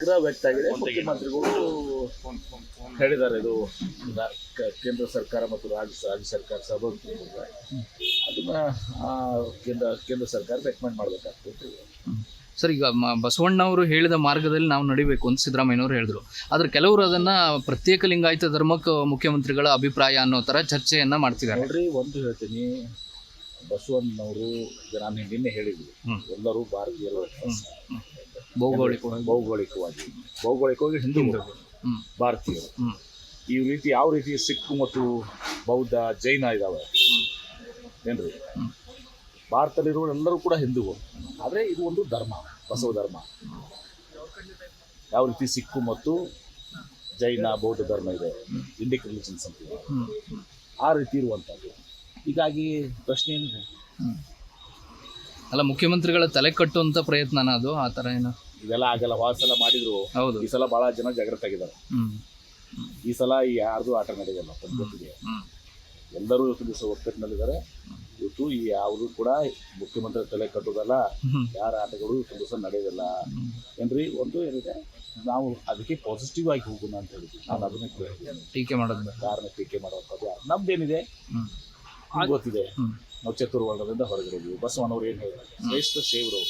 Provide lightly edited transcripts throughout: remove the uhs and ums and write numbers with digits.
ಆಗ್ರಹ ವ್ಯಕ್ತ ಆಗಿದೆ. ಮುಖ್ಯಮಂತ್ರಿಗಳು ಹೇಳಿದ್ದಾರೆ, ಇದು ಕೇಂದ್ರ ಸರ್ಕಾರ ಮತ್ತು ರಾಜ್ಯ ಸರ್ಕಾರ ಸಭೆ ಅದನ್ನ ಕೇಂದ್ರ ಸರ್ಕಾರ ರೆಕಮೆಂಡ್ ಮಾಡಬೇಕಾಗ್ತದೆ. ಸರ್, ಈಗ ಬಸವಣ್ಣವರು ಹೇಳಿದ ಮಾರ್ಗದಲ್ಲಿ ನಾವು ನಡಿಬೇಕು ಅಂತ ಸಿದ್ದರಾಮಯ್ಯನವರು ಹೇಳಿದ್ರು. ಆದರೆ ಕೆಲವರು ಅದನ್ನು ಪ್ರತ್ಯೇಕ ಲಿಂಗಾಯತ ಧರ್ಮಕ್ಕೆ ಮುಖ್ಯಮಂತ್ರಿಗಳ ಅಭಿಪ್ರಾಯ ಅನ್ನೋ ಥರ ಚರ್ಚೆಯನ್ನು ಮಾಡ್ತಿದ್ದಾರೆ. ನೋಡ್ರಿ, ಒಂದು ಹೇಳ್ತೀನಿ, ಬಸವಣ್ಣನವರು ನಾನು ನಿನ್ನೆ ಹೇಳಿದ್ವಿ, ಎಲ್ಲರೂ ಭಾರತೀಯರು, ಭೌಗೋಳಿಕವಾಗಿ ಹಿಂದೂ ಭಾರತೀಯರು. ಈ ರೀತಿ ಯಾವ ರೀತಿ ಸಿಖ್ ಮತ್ತು ಬೌದ್ಧ ಜೈನ ಇದ್ದಾವೆ ಏನ್ರಿ, ಭಾರತದಲ್ಲಿರುವ ಎಲ್ಲರೂ ಕೂಡ ಹಿಂದೂಗಳು. ಆದರೆ ಇದು ಒಂದು ಧರ್ಮ, ಬಸವ ಧರ್ಮ. ಯಾವ ರೀತಿ ಸಿಕ್ಕು ಮತ್ತು ಜೈನ ಬೌದ್ಧ ಧರ್ಮ ಇದೆ, ಇಂಡಿಕ್ ರಿಲಿಜನ್ಸ್ ಅಂತೀವಿ, ಆ ರೀತಿ ಇರುವಂಥದ್ದು. ಹೀಗಾಗಿ ಪ್ರಶ್ನೆ ಏನಿದೆ, ಅಲ್ಲ ಮುಖ್ಯಮಂತ್ರಿಗಳ ತಲೆ ಕಟ್ಟುವಂಥ ಪ್ರಯತ್ನನ ಅದು, ಆ ಥರ ಏನೋ ಇದೆಲ್ಲ ಆಗಲ್ಲ. ಸಲ ಮಾಡಿದ್ರು. ಹೌದು, ಈ ಸಲ ಭಾಳ ಜನ ಜಾಗೃತ ಆಗಿದ್ದಾರೆ. ಈ ಸಲ ಯಾರ್ದು ಆಟ ನಡೆಯಲ್ಲ ಗೊತ್ತಿದೆ. ಎಲ್ಲರೂ ಇವತ್ತು ದಿವಸ ಒಕ್ಕಟ್ಟಿನಲ್ಲಿದ್ದಾರೆ. ಇವತ್ತು ಈ ಯಾವುದು ಕೂಡ ಮುಖ್ಯಮಂತ್ರಿ ತಲೆ ಕಟ್ಟೋದಲ್ಲ, ಯಾರ ಆಟಗಳು ಇವತ್ತು ದಿವಸ ನಡೆಯೋದಿಲ್ಲ ಏನ್ರಿ. ಒಂದು ಏನಿದೆ, ನಾವು ಅದಕ್ಕೆ ಪಾಸಿಟಿವ್ ಆಗಿ ಹೋಗೋಣ ಅಂತ ಹೇಳಿದ್ವಿ. ನಾನು ಅದನ್ನೇ ಟೀಕೆ ಮಾಡೋದು, ಯಾರನ್ನ ಟೀಕೆ ಮಾಡುವಂಥದ್ದು ನಮ್ದೇನಿದೆ ಗೊತ್ತಿದೆ. ನಾವು ಚತುರ್ವರ್ಣದಿಂದ ಹೊರಗಡೆ ಬಸವಣ್ಣವ್ರು ಏನು ಹೇಳಿದ್ರು, ಶ್ರೇಷ್ಠ ಸೇವರು.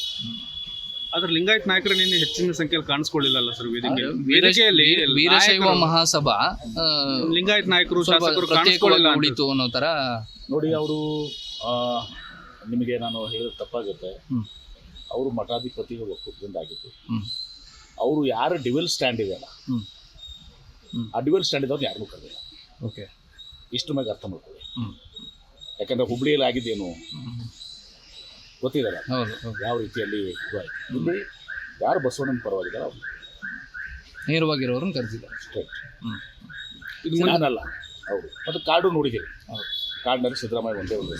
ಆದ್ರೆ ಲಿಂಗಾಯತ್ ನಾಯಕರು ನಿನ್ನೆ ಹೆಚ್ಚಿನ ಸಂಖ್ಯೆಯಲ್ಲಿ ಕಾಣಿಸ್ಕೊಳ್ಳಿಲ್ಲ ಸರ್ ವೇದಿಕೆಯಲ್ಲಿ. ವೀರಶೈವ ಮಹಾಸಭಾ ಲಿಂಗಾಯತ್ ನಾಯಕರು ಶಾಸಕರು ಕಾಣಿಸ್ಕೊಳ್ಳಿಲ್ಲ ಉಳಿತು ಅನ್ನೋ ಥರ. ನೋಡಿ, ಅವರು ನಿಮಗೆ ನಾನು ಹೇಳಿದ್ರೆ ತಪ್ಪಾಗುತ್ತೆ, ಅವರು ಮಠಾಧಿಪತಿಗಳ ಒಕ್ಕೂಟದಿಂದ ಆಗಿತ್ತು. ಅವರು ಯಾರು ಡಿವೆಲ್ ಸ್ಟ್ಯಾಂಡ್ ಇದೆಯಲ್ಲ, ಆ ಡಿವೆಲ್ ಸ್ಟ್ಯಾಂಡ್ ಇದ್ದವ್ರು ಯಾರಿಗೂ ಕರೆದಿಲ್ಲ. ಓಕೆ, ಇಷ್ಟು ಮ್ಯಾಗ ಅರ್ಥ ಮಾಡ್ಕೊಳ್ಳಿ. ಯಾಕಂದ್ರೆ ಹುಬ್ಳಿಯಲ್ಲಿ ಆಗಿದ್ದೇನು ಗೊತ್ತಿದ್ದಾರೆ, ಯಾವ ರೀತಿಯಲ್ಲಿ ಇಲ್ಲಿ ಯಾರು ಬಸವಣ್ಣನ ಪರವಾಗಿದ್ದಾರೆ ಅವ್ರು ನೇರವಾಗಿರೋರನ್ನ ಕರೆದಿದ್ದಾರೆ. ಸ್ಟ್ರೈಟ್ ಇದು ನಾನಲ್ಲ ಅವರು. ಮತ್ತು ಕಾರ್ಡು ನೋಡಿದ್ದೀರಿ, ಕಾರ್ಡ್ನಲ್ಲಿ ಸಿದ್ದರಾಮಯ್ಯ ಒಂದೇ ಒಂದು